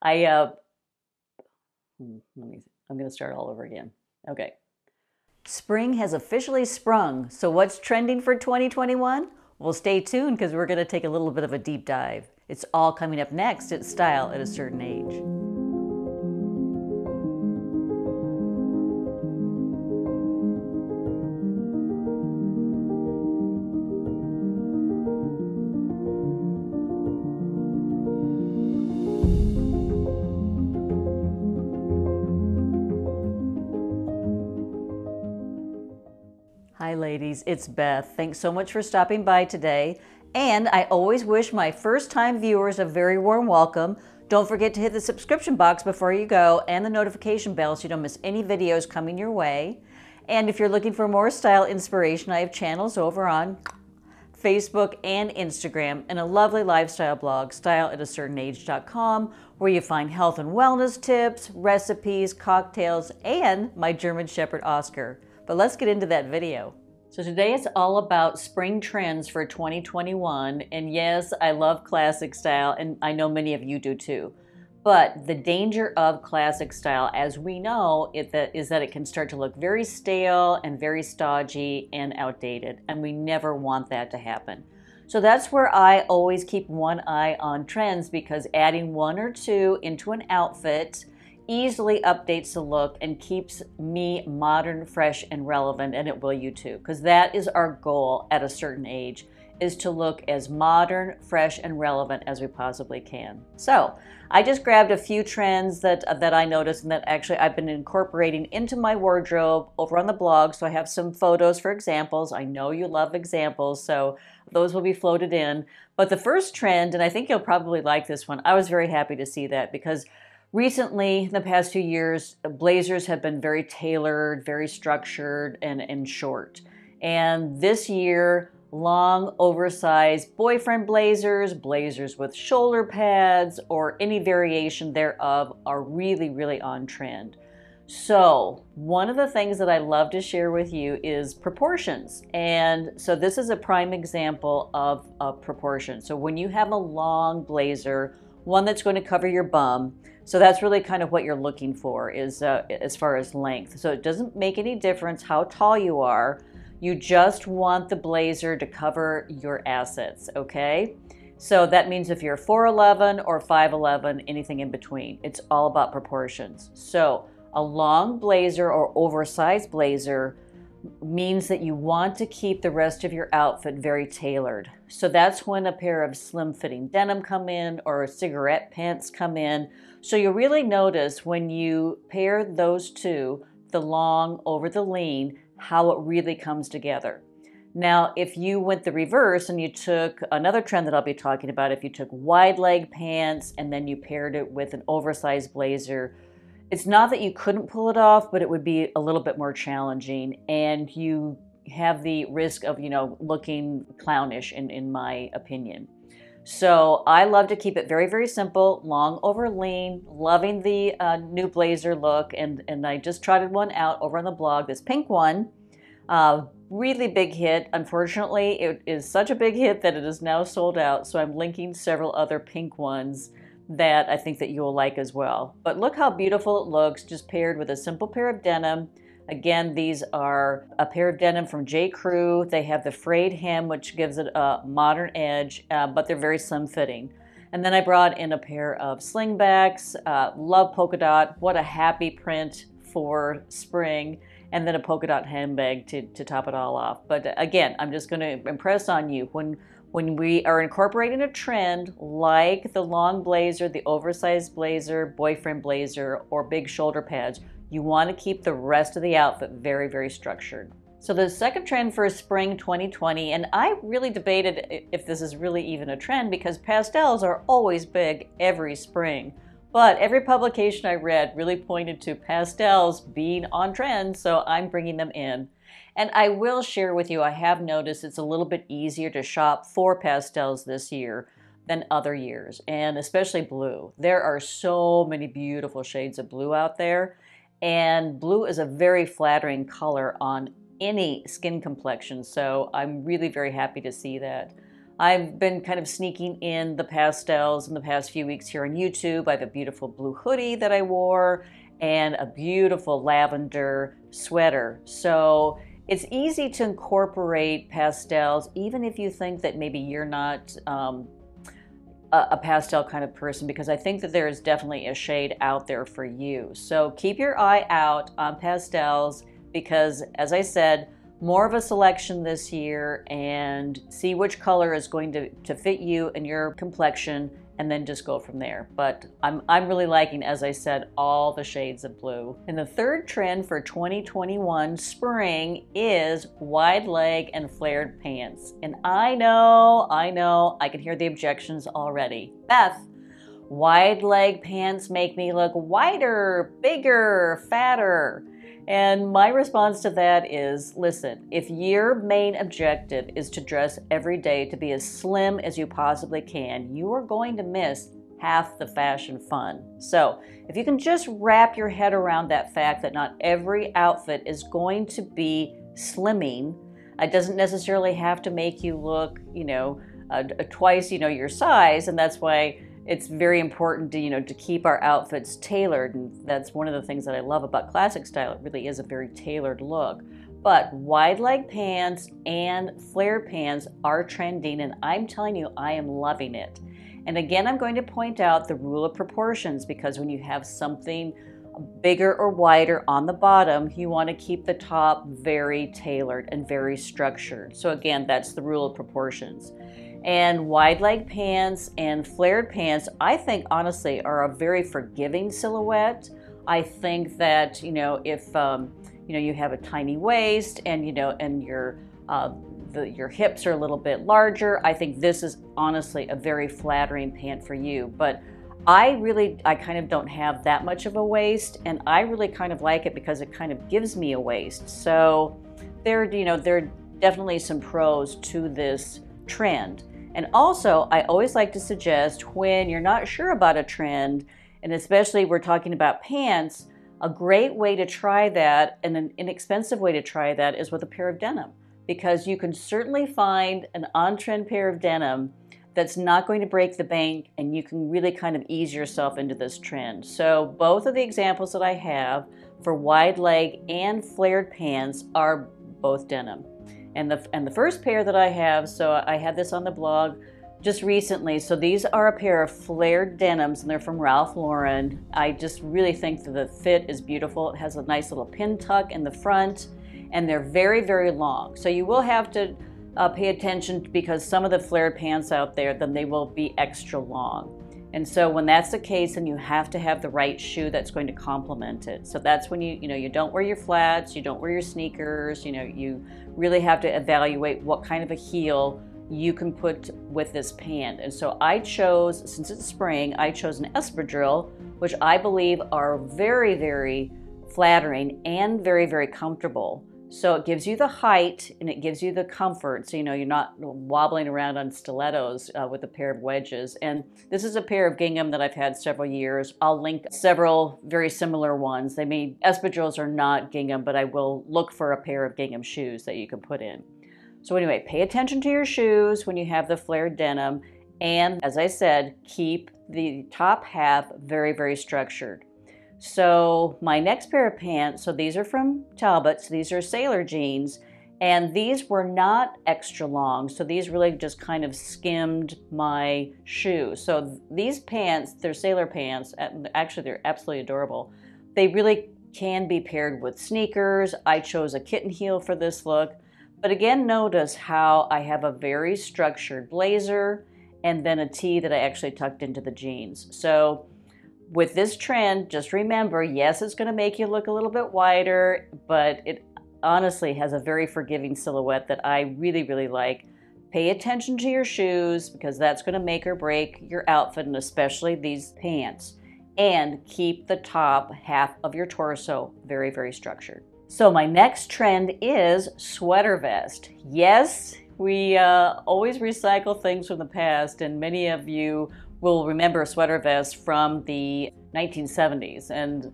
I'm going to start all over again. Okay. Spring has officially sprung. So what's trending for 2021? Well, stay tuned because we're going to take a little bit of a deep dive. It's all coming up next at Style at a Certain Age. Hi ladies, it's Beth. Thanks so much for stopping by today. And I always wish my first-time viewers a very warm welcome. Don't forget to hit the subscription box before you go and the notification bell so you don't miss any videos coming your way. And if you're looking for more style inspiration, I have channels over on Facebook and Instagram, and a lovely lifestyle blog, styleatacertainage.com, where you find health and wellness tips, recipes, cocktails, and my German Shepherd Oscar. But let's get into that video. So today it's all about spring trends for 2021, and yes, I love classic style, and I know many of you do too. But the danger of classic style, as we know, is that it can start to look very stale and very stodgy and outdated, and we never want that to happen. So that's where I always keep one eye on trends, because adding one or two into an outfit easily updates the look and keeps me modern, fresh, and relevant, and it will you too, because that is our goal at a certain age, is to look as modern, fresh, and relevant as we possibly can. So I just grabbed a few trends that I noticed and that actually I've been incorporating into my wardrobe over on the blog. So I have some photos for examples. I know you love examples, so those will be floated in. But the first trend, and I think you'll probably like this one, I was very happy to see that, because recently, in the past few years, blazers have been very tailored, very structured, and short. And this year, long, oversized boyfriend blazers, blazers with shoulder pads, or any variation thereof are really, really on trend. So one of the things that I love to share with you is proportions. And so this is a prime example of proportion. So when you have a long blazer, one that's going to cover your bum, so that's really kind of what you're looking for, is as far as length. So it doesn't make any difference how tall you are. You just want the blazer to cover your assets, okay? So that means if you're 4'11" or 5'11", anything in between. It's all about proportions. So a long blazer or oversized blazer means that you want to keep the rest of your outfit very tailored. So that's when a pair of slim-fitting denim come in, or cigarette pants come in. So you'll really notice when you pair those two, the long over the lean, how it really comes together. Now, if you went the reverse and you took another trend that I'll be talking about, if you took wide leg pants and then you paired it with an oversized blazer, it's not that you couldn't pull it off, but it would be a little bit more challenging, and you have the risk of, looking clownish in my opinion. So I love to keep it very, very simple, long over lean, loving the new blazer look, and I just trotted one out over on the blog, this pink one. Really big hit. Unfortunately, it is such a big hit that it is now sold out, so I'm linking several other pink ones that I think that you'll like as well. But look how beautiful it looks, just paired with a simple pair of denim. Again, these are a pair of denim from J. Crew. They have the frayed hem, which gives it a modern edge, but they're very slim fitting. And then I brought in a pair of slingbacks. Love polka dot. What a happy print for spring. And then a polka dot handbag to top it all off. But again, I'm just going to impress on you, when we are incorporating a trend like the long blazer, the oversized blazer, boyfriend blazer, or big shoulder pads, you want to keep the rest of the outfit very, very structured. So the second trend for spring 2020, and I really debated if this is really even a trend, because pastels are always big every spring. But every publication I read really pointed to pastels being on trend, so I'm bringing them in. And I will share with you, I have noticed it's a little bit easier to shop for pastels this year than other years, and especially blue. There are so many beautiful shades of blue out there, and blue is a very flattering color on any skin complexion, so I'm really very happy to see that. I've been kind of sneaking in the pastels in the past few weeks here on YouTube. I have a beautiful blue hoodie that I wore and a beautiful lavender sweater. So it's easy to incorporate pastels, even if you think that maybe you're not a pastel kind of person, because I think that there is definitely a shade out there for you. So keep your eye out on pastels because, as I said, more of a selection this year, and see which color is going to fit you and your complexion, and then just go from there. But I'm really liking, as I said, all the shades of blue. And the third trend for 2021 spring is wide leg and flared pants. And I know, I can hear the objections already. Beth, wide leg pants make me look wider, bigger, fatter. And my response to that is, listen, if your main objective is to dress every day to be as slim as you possibly can, you are going to miss half the fashion fun. So if you can just wrap your head around that fact that not every outfit is going to be slimming, it doesn't necessarily have to make you look, twice, your size, and that's why it's very important to, to keep our outfits tailored. And that's one of the things that I love about classic style. It really is a very tailored look. But wide leg pants and flared pants are trending, and I'm telling you, I am loving it. And again, I'm going to point out the rule of proportions, because when you have something bigger or wider on the bottom, you want to keep the top very tailored and very structured. So again, that's the rule of proportions. And wide leg pants and flared pants, I think honestly are a very forgiving silhouette. I think that, if you have a tiny waist and your hips are a little bit larger, I think this is honestly a very flattering pant for you. But I kind of don't have that much of a waist, and I really kind of like it because it kind of gives me a waist. So there are definitely some pros to this trend. And also, I always like to suggest, when you're not sure about a trend, and especially we're talking about pants, a great way to try that, and an inexpensive way to try that, is with a pair of denim. Because you can certainly find an on-trend pair of denim that's not going to break the bank, and you can really kind of ease yourself into this trend. So both of the examples that I have for wide leg and flared pants are both denim. And the first pair that I have, so I had this on the blog just recently. So these are a pair of flared denims, and they're from Ralph Lauren. I just really think that the fit is beautiful. It has a nice little pin tuck in the front, and they're very, very long. So you will have to pay attention, because some of the flared pants out there, then they will be extra long. And so when that's the case, then you have to have the right shoe that's going to complement it. So that's when you don't wear your flats, you don't wear your sneakers, you really have to evaluate what kind of a heel you can put with this pant. And so I chose, since it's spring, I chose an espadrille, which I believe are very, very flattering and very, very comfortable. So it gives you the height and it gives you the comfort. So, you're not wobbling around on stilettos with a pair of wedges. And this is a pair of gingham that I've had several years. I'll link several very similar ones. Espadrilles are not gingham, but I will look for a pair of gingham shoes that you can put in. So anyway, pay attention to your shoes when you have the flared denim. And as I said, keep the top half very, very structured. So my next pair of pants, so these are from Talbot, so these are sailor jeans, and these were not extra long, so these really just kind of skimmed my shoe. So these pants, they're sailor pants, actually they're absolutely adorable. They really can be paired with sneakers. I chose a kitten heel for this look, but again, notice how I have a very structured blazer and then a tee that I actually tucked into the jeans. So with this trend, just remember, yes, it's going to make you look a little bit wider, but it honestly has a very forgiving silhouette that I really, really like. Pay attention to your shoes, because that's going to make or break your outfit, and especially these pants. And keep the top half of your torso very, very structured. So my next trend is sweater vest. Yes, we always recycle things from the past, and many of you will remember a sweater vest from the 1970s. And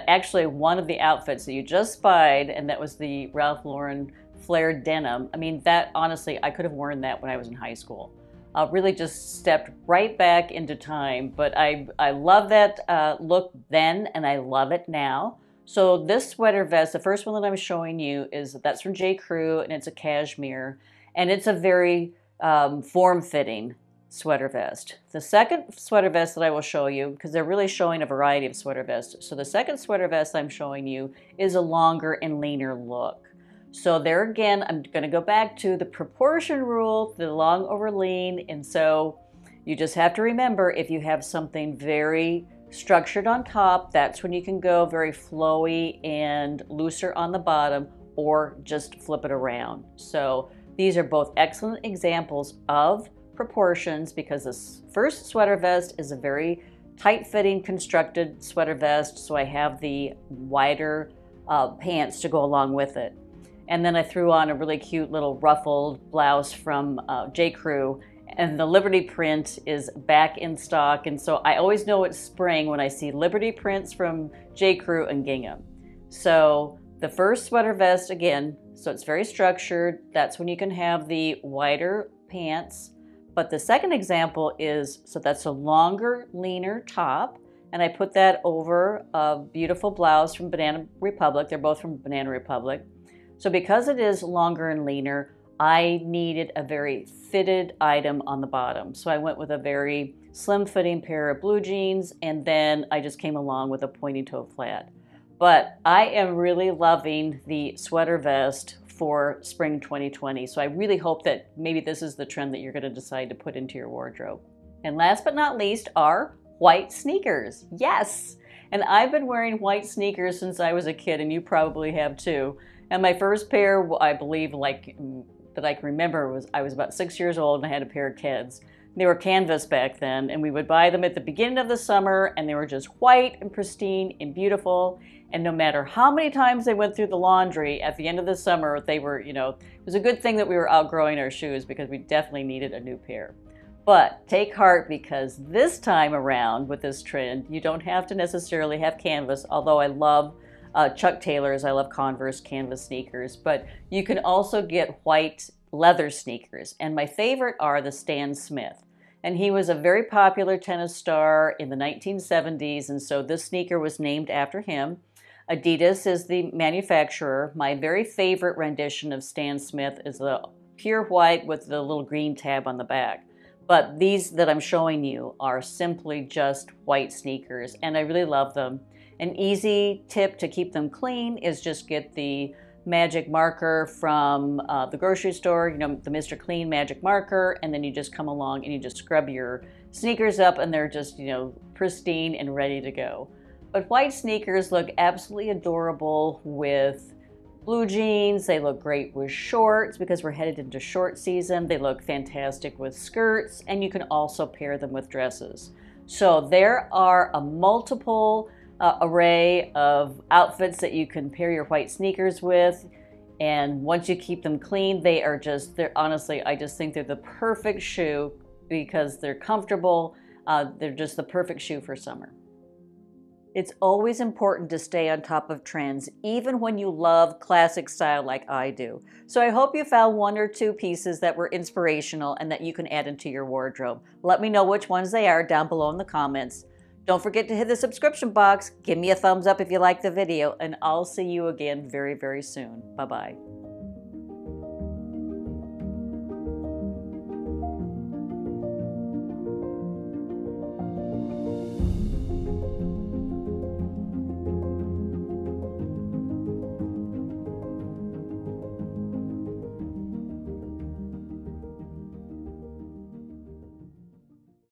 actually one of the outfits that you just spied, and that was the Ralph Lauren flared denim. I mean, that honestly, I could have worn that when I was in high school. really just stepped right back into time. But I love that look then, and I love it now. So this sweater vest, the first one that I'm showing you, that's from J. Crew, and it's a cashmere, and it's a very form-fitting sweater vest. The second sweater vest that I will show you, because they're really showing a variety of sweater vests. So the second sweater vest I'm showing you is a longer and leaner look. So there again, I'm going to go back to the proportion rule, the long over lean. And so you just have to remember, if you have something very structured on top, that's when you can go very flowy and looser on the bottom, or just flip it around. So these are both excellent examples of proportions, because this first sweater vest is a very tight-fitting constructed sweater vest, so I have the wider pants to go along with it. And then I threw on a really cute little ruffled blouse from J. Crew, and the Liberty print is back in stock. And so I always know it's spring when I see Liberty prints from J. Crew and gingham. So the first sweater vest, again, so it's very structured. That's when you can have the wider pants. But the second example is, so that's a longer, leaner top. And I put that over a beautiful blouse from Banana Republic. They're both from Banana Republic. So because it is longer and leaner, I needed a very fitted item on the bottom. So I went with a very slim fitting pair of blue jeans, and then I just came along with a pointy toe flat. But I am really loving the sweater vest for spring 2020. So I really hope that maybe this is the trend that you're going to decide to put into your wardrobe. And last but not least are white sneakers. Yes! And I've been wearing white sneakers since I was a kid, and you probably have too. And my first pair, I believe, that I can remember, was I was about 6 years old and I had a pair of Keds. They were canvas back then, and we would buy them at the beginning of the summer, and they were just white and pristine and beautiful. And no matter how many times they went through the laundry, at the end of the summer, they were, it was a good thing that we were outgrowing our shoes, because we definitely needed a new pair. But take heart, because this time around with this trend, you don't have to necessarily have canvas, although I love Chuck Taylors. I love Converse canvas sneakers, but you can also get white leather sneakers. And my favorite are the Stan Smith. And he was a very popular tennis star in the 1970s, and so this sneaker was named after him. Adidas is the manufacturer. My very favorite rendition of Stan Smith is the pure white with the little green tab on the back. But these that I'm showing you are simply just white sneakers, and I really love them. An easy tip to keep them clean is just get the magic marker from the grocery store, the Mr. Clean magic marker, and then you just come along and you just scrub your sneakers up, and they're just, pristine and ready to go. But white sneakers look absolutely adorable with blue jeans. They look great with shorts, because we're headed into short season. They look fantastic with skirts, and you can also pair them with dresses. So there are a multiple array of outfits that you can pair your white sneakers with, and once you keep them clean, they're honestly, I just think they're the perfect shoe, because they're comfortable. They're just the perfect shoe for summer. It's always important to stay on top of trends, even when you love classic style like I do. So I hope you found one or two pieces that were inspirational and that you can add into your wardrobe. Let me know which ones they are down below in the comments. Don't forget to hit the subscription box, give me a thumbs up if you like the video, and I'll see you again very, very soon. Bye-bye.